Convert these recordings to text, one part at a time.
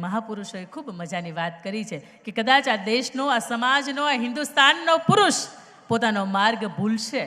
મહાપુરુષોએ ખૂબ મજાની વાત કરી છે કે કદાચ આ દેશનો, આ સમાજનો, આ હિન્દુસ્તાનનો પુરુષ પોતાનો માર્ગ ભૂલશે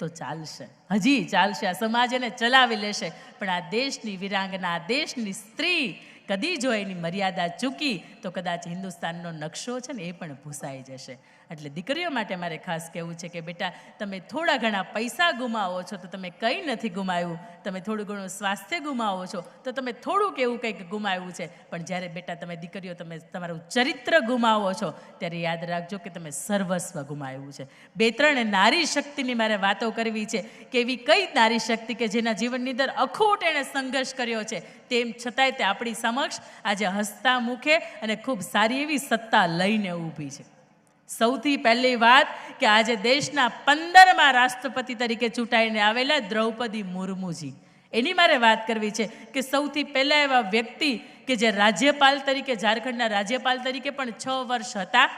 તો ચાલશે, હજી ચાલશે, આ સમાજ એને ચલાવી લેશે, પણ આ દેશની વિરાંગના, આ દેશની સ્ત્રી કદી જો એની મર્યાદા ચૂકી તો કદાચ હિન્દુસ્તાનનો નકશો છે ને એ પણ ભૂસાઈ જશે. એટલે દીકરીઓ માટે મારે ખાસ કહેવું છે કે બેટા, તમે થોડા ઘણા પૈસા ગુમાવો છો તો તમે કંઈ નથી ગુમાવ્યું, તમે થોડું ઘણું સ્વાસ્થ્ય ગુમાવો છો તો તમે થોડુંક એવું કંઈક ગુમાવ્યું છે, પણ જ્યારે બેટા તમે દીકરીઓ તમે તમારું ચરિત્ર ગુમાવો છો ત્યારે યાદ રાખજો કે તમે સર્વસ્વ ગુમાવ્યું છે. 2-3 નારી શક્તિની મારે વાતો કરવી છે કે એવી કઈ નારી શક્તિ કે જેના જીવનની અંદર અખૂટ એણે સંઘર્ષ કર્યો છે, તેમ છતાંય તે આપણી સમક્ષ આજે હસતા મુખે અને ખૂબ સારી એવી સત્તા લઈને ઊભી છે. સૌથી પહેલી વાત કે આજે દેશના 15મા રાષ્ટ્રપતિ તરીકે ચૂંટાઈને આવેલા દ્રૌપદી મુર્મુજી, એની મારે વાત કરવી છે કે સૌથી પહેલા એવા વ્યક્તિ કે જે રાજ્યપાલ તરીકે, ઝારખંડના રાજ્યપાલ તરીકે પણ 6 વર્ષ હતા,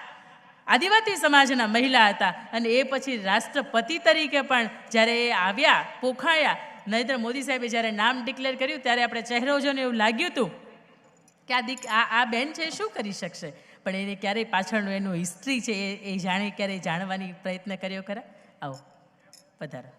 આદિવાસી સમાજના મહિલા હતા, અને એ પછી રાષ્ટ્રપતિ તરીકે પણ જ્યારે એ આવ્યા, પોખાયા, નરેન્દ્ર મોદી સાહેબે જ્યારે નામ ડિક્લેર કર્યું ત્યારે આપણે ચહેરો જોઈને એવું લાગ્યું હતું કે આ બેન છે શું કરી શકશે, પણ એને ક્યારેય પાછળનું એનું હિસ્ટ્રી છે એ ક્યારેય જાણવાની પ્રયત્ન કર્યો ખરા? આવો પધારો.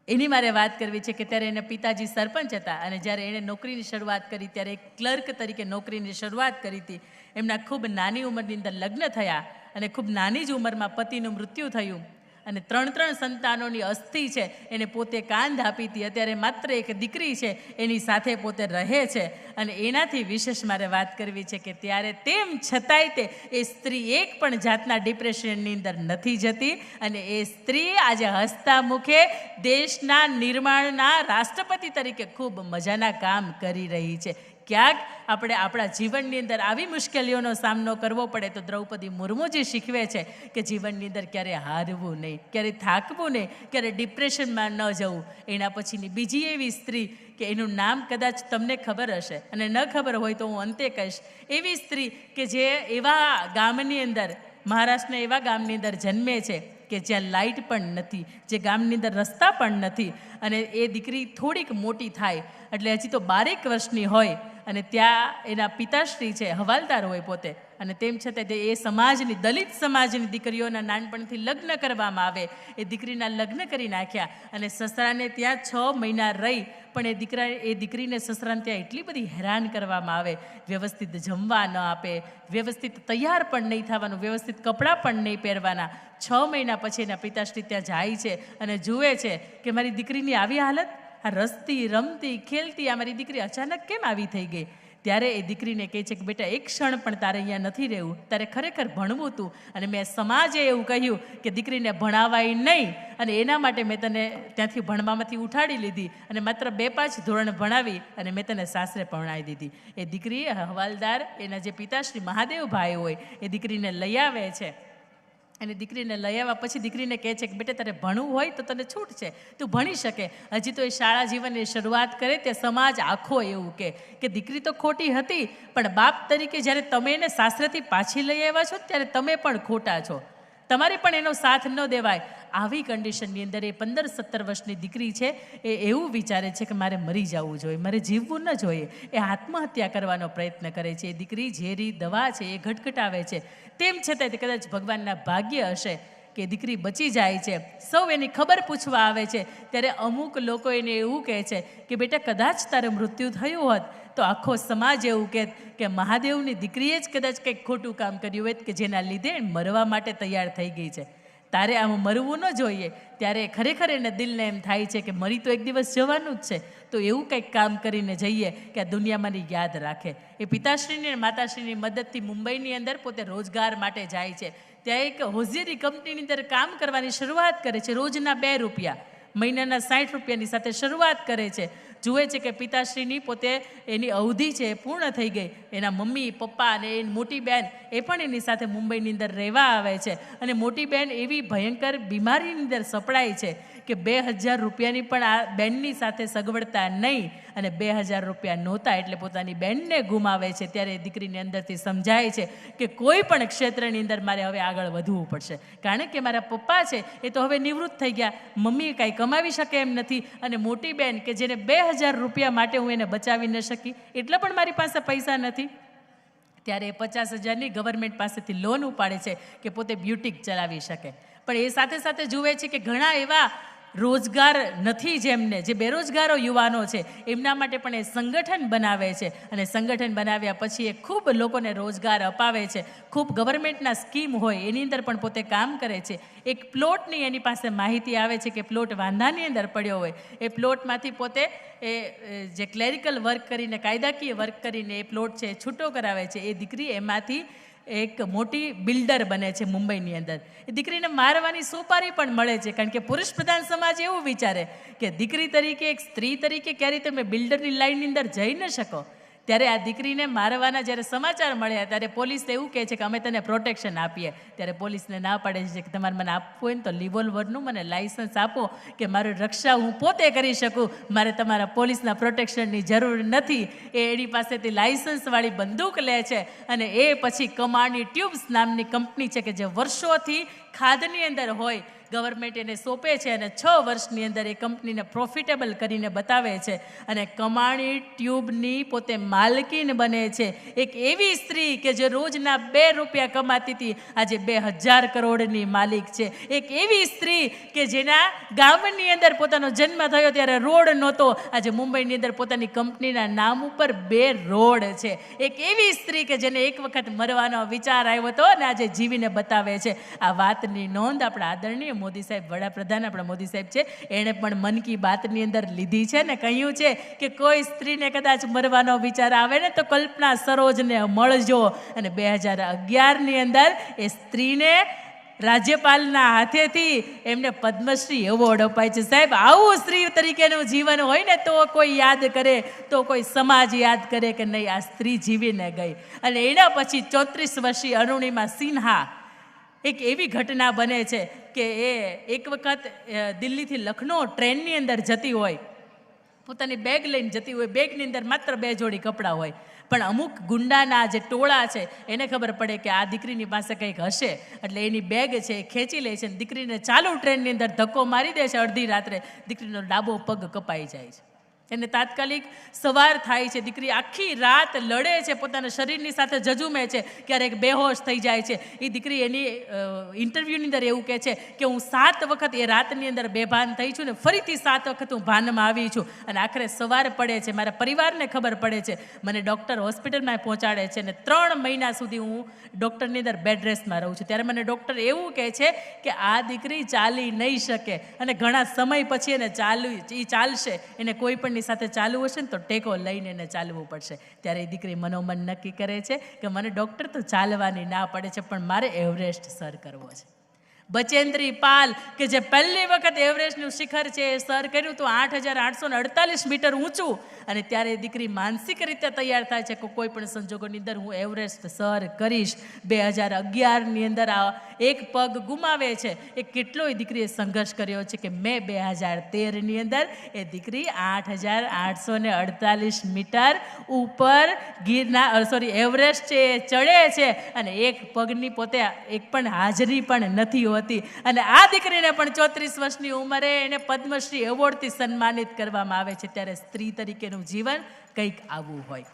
એની મારે વાત કરવી છે કે ત્યારે એના પિતાજી સરપંચ હતા અને જ્યારે એણે નોકરીની શરૂઆત કરી ત્યારે એક ક્લર્ક તરીકે નોકરીની શરૂઆત કરી હતી. એમના ખૂબ નાની ઉંમરની અંદર લગ્ન થયા અને ખૂબ નાની જ ઉંમરમાં પતિનું મૃત્યુ થયું અને 3 સંતાનોની અસ્થિ છે એને પોતે કાંધ આપી હતી. અત્યારે માત્ર એક દીકરી છે એની સાથે પોતે રહે છે અને એનાથી વિશેષ મારે વાત કરવી છે કે ત્યારે તેમ છતાંય તે એ સ્ત્રી એક પણ જાતના ડિપ્રેશનની અંદર નથી જતી અને એ સ્ત્રી આજે હસતા મુખે દેશના નિર્માણના રાષ્ટ્રપતિ તરીકે ખૂબ મજાના કામ કરી રહી છે. ક્યાંક આપણે આપણા જીવનની અંદર આવી મુશ્કેલીઓનો સામનો કરવો પડે તો દ્રૌપદી મુર્મુજી શીખવે છે કે જીવનની અંદર ક્યારે હારવું નહીં, ક્યારે થાકવું નહીં, ક્યારે ડિપ્રેશનમાં ન જવું. એના પછીની બીજી એવી સ્ત્રી કે એનું નામ કદાચ તમને ખબર હશે અને ન ખબર હોય તો હું અંતે કહીશ, એવી સ્ત્રી કે જે એવા ગામની અંદર, મહારાષ્ટ્રના એવા ગામની અંદર જન્મે છે કે જ્યાં લાઇટ પણ નથી, જે ગામની અંદર રસ્તા પણ નથી, અને એ દીકરી થોડીક મોટી થાય એટલે હજી તો 12 વર્ષની હોય અને ત્યાં એના પિતાશ્રી છે હવાલદાર હોય પોતે, અને તેમ છતાં તે એ સમાજની, દલિત સમાજની દીકરીઓના નાનપણથી લગ્ન કરવામાં આવે. એ દીકરીના લગ્ન કરી નાખ્યા અને સસરાને ત્યાં 6 મહિના રહી, પણ એ દીકરીને સસરાને ત્યાં એટલી બધી હેરાન કરવામાં આવે, વ્યવસ્થિત જમવા ન આપે, વ્યવસ્થિત તૈયાર પણ નહીં થવાનું, વ્યવસ્થિત કપડાં પણ નહીં પહેરવાના. 6 મહિના પછી એના પિતાશ્રી ત્યાં જાય છે અને જુએ છે કે મારી દીકરીની આવી હાલત, આ રસતી રમતી ખેલતી આ મારી દીકરી અચાનક કેમ આવી થઈ ગઈ? ત્યારે એ દીકરીને કહે છે કે બેટા, એક ક્ષણ પણ તારે અહીંયા નથી રહેવું, તારે ખરેખર ભણવું હતું, અને મેં સમાજે એવું કહ્યું કે દીકરીને ભણાવાય નહીં, અને એના માટે મેં તને ત્યાંથી ભણવામાંથી ઉઠાડી લીધી અને માત્ર 2-5 ધોરણ ભણાવી અને મેં તને સાસરે પરણાવી દીધી. એ દીકરી હવાલદાર, એના જે પિતાશ્રી મહાદેવભાઈ હોય, એ દીકરીને લઈ આવે છે અને દીકરીને લઈ આવ્યા પછી દીકરીને કહે છે કે બેટા, તારે ભણવું હોય તો તને છૂટ છે, તું ભણી શકે. હજી તો એ શાળા જીવનની શરૂઆત કરે તે સમાજ આખો એવું કે દીકરી તો ખોટી હતી, પણ બાપ તરીકે જ્યારે તમે એને સાસરેથી પાછી લઈ આવ્યા છો ત્યારે તમે પણ ખોટા છો, તમારે પણ એનો સાથ ન દેવાય. આવી કન્ડિશનની અંદર એ 15-17 વર્ષની દીકરી છે એ એવું વિચારે છે કે મારે મરી જવું જોઈએ, મારે જીવવું ન જોઈએ. એ આત્મહત્યા કરવાનો પ્રયત્ન કરે છે. એ દીકરી ઝેરી દવા છે એ ઘટઘટાવે છે, તેમ છતાં તે કદાચ ભગવાનના ભાગ્ય હશે કે દીકરી બચી જાય છે. સૌ એની ખબર પૂછવા આવે છે ત્યારે અમુક લોકો એને એવું કહે છે કે બેટા, કદાચ તારે મૃત્યુ થયું હોત તો આખો સમાજ એવું કહેત કે મહાદેવની દીકરીએ જ કદાચ કંઈક ખોટું કામ કર્યું હોય કે જેના લીધે મરવા માટે તૈયાર થઈ ગઈ છે, તારે આમ મરવું ન જોઈએ. ત્યારે ખરેખર એને દિલને એમ થાય છે કે મરી તો એક દિવસ જવાનું જ છે, તો એવું કંઈક કામ કરીને જઈએ કે આ દુનિયા મને યાદ રાખે. એ પિતાશ્રીની અને માતાશ્રીની મદદથી મુંબઈની અંદર પોતે રોજગાર માટે જાય છે. ત્યાં એક હોઝિયરી કંપનીની અંદર કામ કરવાની શરૂઆત કરે છે. રોજના 2 રૂપિયા, મહિનાના 60 રૂપિયાની સાથે શરૂઆત કરે છે. જુએ છે કે પિતાશ્રીની પોતે એની અવધિ છે એ પૂર્ણ થઈ ગઈ. એના મમ્મી પપ્પા અને એની મોટી બહેન એ પણ એની સાથે મુંબઈની અંદર રહેવા આવે છે અને મોટી બહેન એવી ભયંકર બીમારીની અંદર સપડાય છે કે 2000 રૂપિયાની પણ આ બેનની સાથે સગવડતા નહીં અને 2000 રૂપિયા નહોતા એટલે પોતાની બહેનને ગુમાવે છે, ત્યારે એ દીકરીની અંદરથી સમજાય છે કે કોઈ પણ ક્ષેત્રની અંદર મારે હવે આગળ વધવું પડશે, કારણ કે મારા પપ્પા છે એ તો હવે નિવૃત્ત થઈ ગયા, મમ્મી કાંઈ કમાવી શકે એમ નથી, અને મોટી બહેન કે જેને 2000 રૂપિયા માટે હું એને બચાવી ન શકી, એટલે પણ મારી પાસે પૈસા નથી, ત્યારે એ 50,000ની ગવર્મેન્ટ પાસેથી લોન ઉપાડે છે કે પોતે બ્યુટીક ચલાવી શકે. પણ એ સાથે સાથે જુએ છે કે ઘણા એવા રોજગાર નથી, જેમને જે બેરોજગારો યુવાનો છે એમના માટે પણ એ સંગઠન બનાવે છે, અને સંગઠન બનાવ્યા પછી એ ખૂબ લોકોને રોજગાર અપાવે છે, ખૂબ ગવર્મેન્ટના સ્કીમ હોય એની અંદર પણ પોતે કામ કરે છે. એક પ્લોટની એની પાસે માહિતી આવે છે કે પ્લોટ વાંધાની અંદર પડ્યો હોય, એ પ્લોટમાંથી પોતે એ જે ક્લેરિકલ વર્ક કરીને, કાયદાકીય વર્ક કરીને એ પ્લોટ છે એ છૂટો કરાવે છે. એ દીકરી એમાંથી એક મોટી બિલ્ડર બને છે મુંબઈની અંદર. એ દીકરીને મારવાની સોપારી પણ મળે છે, કારણ કે પુરુષ પ્રધાન સમાજ એવું વિચારે કે દીકરી તરીકે, એક સ્ત્રી તરીકે ક્યારે તમે બિલ્ડરની લાઇનની અંદર જઈ ન શકો. ત્યારે આ દીકરીને મારવાના જ્યારે સમાચાર મળ્યા ત્યારે પોલીસ એવું કહે છે કે અમે તને પ્રોટેક્શન આપીએ. ત્યારે પોલીસને ના પાડે છે કે તમારે મને આપવું હોય ને તો રિવોલ્વરનું મને લાઇસન્સ આપો કે મારી રક્ષા હું પોતે કરી શકું, મારે તમારા પોલીસના પ્રોટેક્શનની જરૂર નથી. એ એની પાસેથી લાઇસન્સવાળી બંદૂક લે છે, અને એ પછી કમાણી ટ્યુબ્સ નામની કંપની છે કે જે વર્ષોથી ખાધની અંદર હોય, ગવર્મેન્ટ એને સોંપે છે, અને 6 વર્ષની અંદર એ કંપનીને પ્રોફિટેબલ કરીને બતાવે છે, અને કમાણી ટ્યુબની પોતે માલકીન બને છે. એક એવી સ્ત્રી કે જે રોજના 2 રૂપિયા કમાતી હતી, આજે 2000 કરોડની માલિક છે. એક એવી સ્ત્રી કે જેના ગામની અંદર પોતાનો જન્મ થયો ત્યારે રોડ નહોતો, આજે મુંબઈની અંદર પોતાની કંપનીના નામ ઉપર 2 રોડ છે. એક એવી સ્ત્રી કે જેને એક વખત મરવાનો વિચાર આવ્યો હતો અને આજે જીવીને બતાવે છે. આ વાતની નોંધ આપણા આદરણીય મોદી સાહેબ, વડાપ્રધાન આપણા મોદી સાહેબ છે, એણે પણ મન કી બાતની અંદર લીધી છે ને કહ્યું છે કે કોઈ સ્ત્રીને કદાચ મરવાનો વિચાર આવે ને તો કલ્પના સરોજને મળજો. અને 2011ની અંદર એ સ્ત્રીને રાજ્યપાલના હાથેથી એમને પદ્મશ્રી એવોર્ડ અપાય છે. સાહેબ, આવું સ્ત્રી તરીકેનું જીવન હોય ને તો કોઈ યાદ કરે, તો કોઈ સમાજ યાદ કરે કે નહીં આ સ્ત્રી જીવીને ગઈ. અને એના પછી 34 વર્ષીય અરુણિમા સિન્હા, એક એવી ઘટના બને છે કે એ એક વખત દિલ્હીથી લખનૌ ટ્રેનની અંદર જતી હોય, પોતાની બેગ લઈને જતી હોય, બેગની અંદર માત્ર 2 જોડી કપડાં હોય, પણ અમુક ગુંડાના જે ટોળા છે એને ખબર પડે કે આ દીકરીની પાસે કંઈક હશે, એટલે એની બેગ છે એ ખેંચી લે છે, દીકરીને ચાલુ ટ્રેનની અંદર ધક્કો મારી દે છે. અડધી રાત્રે દીકરીનો ડાબો પગ કપાઈ જાય છે, એને તાત્કાલિક સવાર થાય છે. દીકરી આખી રાત લડે છે, પોતાના શરીરની સાથે જજુમે છે, ક્યારેક બેહોશ થઈ જાય છે. એ દીકરી એની ઇન્ટરવ્યૂની અંદર એવું કહે છે કે હું 7 વખત એ રાતની અંદર બેભાન થઈ છું ને ફરીથી 7 વખત હું ભાનમાં આવી છું, અને આખરે સવાર પડે છે, મારા પરિવારને ખબર પડે છે, મને ડૉક્ટર હોસ્પિટલમાં પહોંચાડે છે, અને 3 મહિના સુધી હું ડૉક્ટરની અંદર બેડ રેસ્ટમાં રહું છું. ત્યારે મને ડૉક્ટર એવું કહે છે કે આ દીકરી ચાલી નહીં શકે, અને ઘણા સમય પછી એને ચાલશે, એને કોઈ પણ સાથે ચાલવું હશે ને તો ટેકો લઈને એને ચાલવું પડશે. ત્યારે એ દીકરી મનોમન નક્કી કરે છે કે મને ડૉક્ટર તો ચાલવાની ના પડે છે, પણ મારે એવરેસ્ટ સર કરવો છે. બચેન્દ્રી પાલ કે જે પહેલી વખત એવરેસ્ટનું શિખર છે એ સર કર્યું તો 8,848 મીટર ઊંચું, અને ત્યારે દીકરી માનસિક રીતે તૈયાર થાય છે કે કોઈ પણ સંજોગોની અંદર હું એવરેસ્ટ સર કરીશ. 2011ની અંદર આ એક પગ ગુમાવે છે. એ કેટલોય દીકરીએ સંઘર્ષ કર્યો છે કે મેં 2013ની અંદર એ દીકરી 8,848 મીટર ઉપર એવરેસ્ટ છે એ ચડે છે, અને એક પગની પોતે એક પણ હાજરી પણ નથી હોતી. અને આ દીકરીને પણ 34 વર્ષની ઉંમરે એને પદ્મશ્રી એવોર્ડથી સન્માનિત કરવામાં આવે છે. ત્યારે સ્ત્રી તરીકેનું જીવન કંઈક આવું હોય.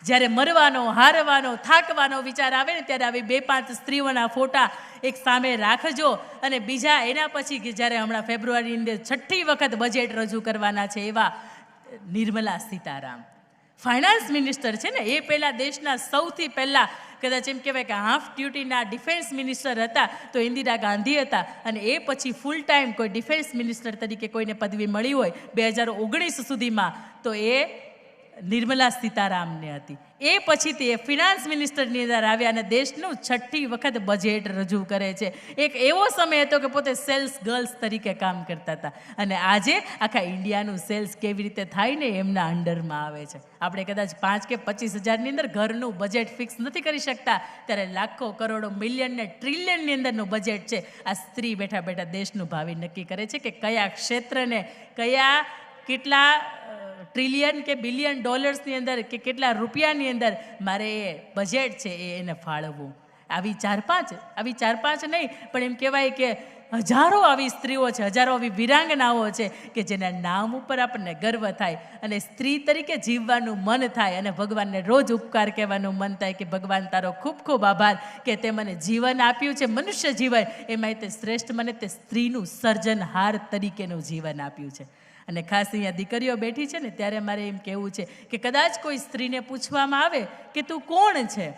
જ્યારે મરવાનો, હારવાનો, થાકવાનો વિચાર આવે ને ત્યારે આવી 2-5 સ્ત્રીઓના ફોટા એક સામે રાખજો. અને બીજા એના પછી કે જ્યારે હમણાં ફેબ્રુઆરીની અંદર 6ઠી વખત બજેટ રજૂ કરવાના છે એવા નિર્મલા સીતારામ ફાઇનાન્સ મિનિસ્ટર છે ને, એ પહેલાં દેશના સૌથી પહેલાં કદાચ એમ કહેવાય કે હાફ ડ્યુટીના ડિફેન્સ મિનિસ્ટર હતા તો ઇન્દિરા ગાંધી હતા, અને એ પછી ફૂલ ટાઈમ કોઈ ડિફેન્સ મિનિસ્ટર તરીકે કોઈને પદવી મળી હોય 2019 સુધીમાં તો એ નિર્મલા સીતારામને હતી. એ પછીથી એ ફિનાન્સ મિનિસ્ટરની અંદર આવ્યા અને દેશનું 6ઠી વખત બજેટ રજૂ કરે છે. એક એવો સમય હતો કે પોતે સેલ્સ ગર્લ્સ તરીકે કામ કરતા હતા, અને આજે આખા ઇન્ડિયાનું સેલ્સ કેવી રીતે થાય ને એમના અંડરમાં આવે છે. આપણે કદાચ 5 કે 25 હજારની અંદર ઘરનું બજેટ ફિક્સ નથી કરી શકતા, ત્યારે લાખો, કરોડો, મિલિયન ને ટ્રિલિયનની અંદરનું બજેટ છે. આ સ્ત્રી બેઠા બેઠા દેશનું ભાવિ નક્કી કરે છે કે કયા ક્ષેત્રને, કેટલા ટ્રિલિયન કે બિલિયન ડોલર્સની અંદર કે કેટલા રૂપિયાની અંદર મારે એ બજેટ છે એને ફાળવવું. આવી ચાર પાંચ નહીં, પણ એમ કહેવાય કે હજારો આવી સ્ત્રીઓ છે, હજારો આવી વિરાંગનાઓ છે કે જેના નામ ઉપર આપણને ગર્વ થાય અને સ્ત્રી તરીકે જીવવાનું મન થાય અને ભગવાનને રોજ ઉપકાર કહેવાનું મન થાય કે ભગવાન તારો ખૂબ ખૂબ આભાર કે તે મને જીવન આપ્યું છે, મનુષ્ય જીવન, એમાંય તે શ્રેષ્ઠ મને તે સ્ત્રીનું સર્જનહાર તરીકેનું જીવન આપ્યું છે. અને ખાસ અહીંયા દીકરીઓ બેઠી છે ને, ત્યારે મારે એમ કહેવું છે કે કદાચ કોઈ સ્ત્રીને પૂછવામાં આવે કે તું કોણ છે,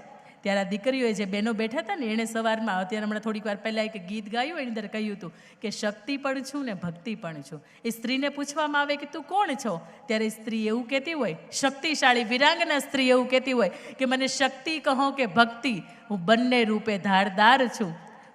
ત્યારે આ દીકરીઓએ જે બહેનો બેઠા હતા ને, એણે સવારમાં અત્યારે હમણાં થોડીક વાર પહેલાં એક ગીત ગાયું, એની અંદર કહ્યું હતું કે શક્તિ પણ છું ને ભક્તિ પણ છું. એ સ્ત્રીને પૂછવામાં આવે કે તું કોણ છો, ત્યારે સ્ત્રી એવું કહેતી હોય, શક્તિશાળી વિરાંગના સ્ત્રી એવું કહેતી હોય કે મને શક્તિ કહો કે ભક્તિ, હું બંને રૂપે ધારદાર છું.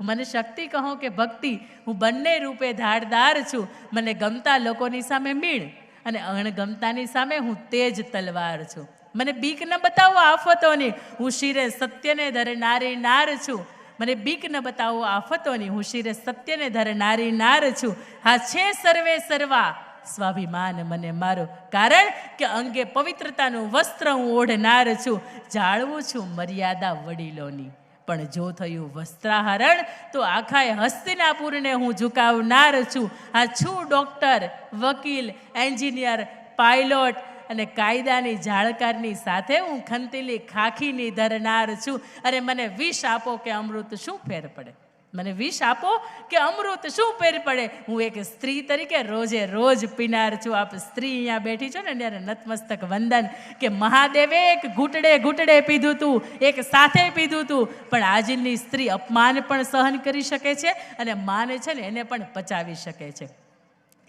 મને શક્તિ કહો કે ભક્તિ, હું બંને રૂપે ધારદાર છું. મને ગમતા લોકોની સામે મીણ અને અણગમતાની સામે હું તેજ તલવાર છું. મને બીક ન બતાવો આફતોની, હું શિરે સત્યને ધરનારી નાર છું. મને બીક ન બતાવો આફતોની, હું શિરે સત્યને ધરનારી નાર છું. હા છે સર્વે સર્વા સ્વાભિમાન મને મારો, કારણ કે અંગે પવિત્રતાનું વસ્ત્ર હું ઓઢનાર છું. જાળવું છું મર્યાદા વડીલોની, પણ જો થયું વસ્ત્રાહરણ તો આખાય હસ્તિનાપુરને હું ઝુકાવનાર છું. આ છું ડૉક્ટર, વકીલ, એન્જિનિયર, પાયલોટ અને કાયદાની જાળકારની સાથે હું ખંતીલી ખાખીની ધરનાર છું. અરે મને વિષ આપો કે અમૃત શું ફેર પડે, મને વિષ આપો કે અમૃત શું ફેર પડે, હું એક સ્ત્રી તરીકે રોજે રોજ પીનાર છું. આપ સ્ત્રી અહીંયા બેઠી છો ને, ત્યારે નતમસ્તક વંદન કે મહાદેવે એક ઘૂંટડે પીધું તું, એક સાથે પીધું તું, પણ આજની સ્ત્રી અપમાન પણ સહન કરી શકે છે અને માન છે ને એને પણ પચાવી શકે છે.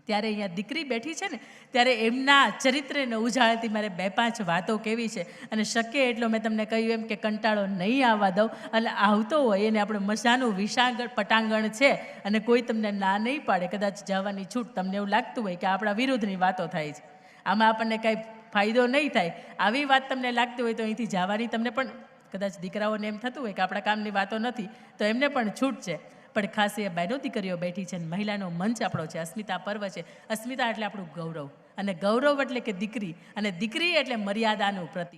ત્યારે અહીંયા દીકરી બેઠી છે ને, ત્યારે એમના ચરિત્રને ઉજાળતી મારે 2-5 વાતો કહેવી છે. અને શક્ય એટલો મેં તમને કહ્યું એમ કે કંટાળો નહીં આવવા દઉં, અને આવતો હોય એને આપણે મજાનું વિશાળ પટાંગણ છે અને કોઈ તમને ના નહીં પાડે, કદાચ જવાની છૂટ, તમને એવું લાગતું હોય કે આપણા વિરુદ્ધની વાતો થાય છે, આમાં આપણને કાંઈ ફાયદો નહીં થાય, આવી વાત તમને લાગતી હોય તો અહીંથી જવાની તમને પણ, કદાચ દીકરાઓને એમ થતું હોય કે આપણા કામની વાતો નથી તો એમને પણ છૂટ છે. પણ ખાસ એ બહેનો દીકરીઓ બેઠી છે, મહિલાનો મંચ આપણો છે, અસ્મિતા પર્વ છે. અસ્મિતા એટલે આપણું ગૌરવ, અને ગૌરવ એટલે કે દીકરી, અને દીકરી એટલે મર્યાદાનું પ્રતીક.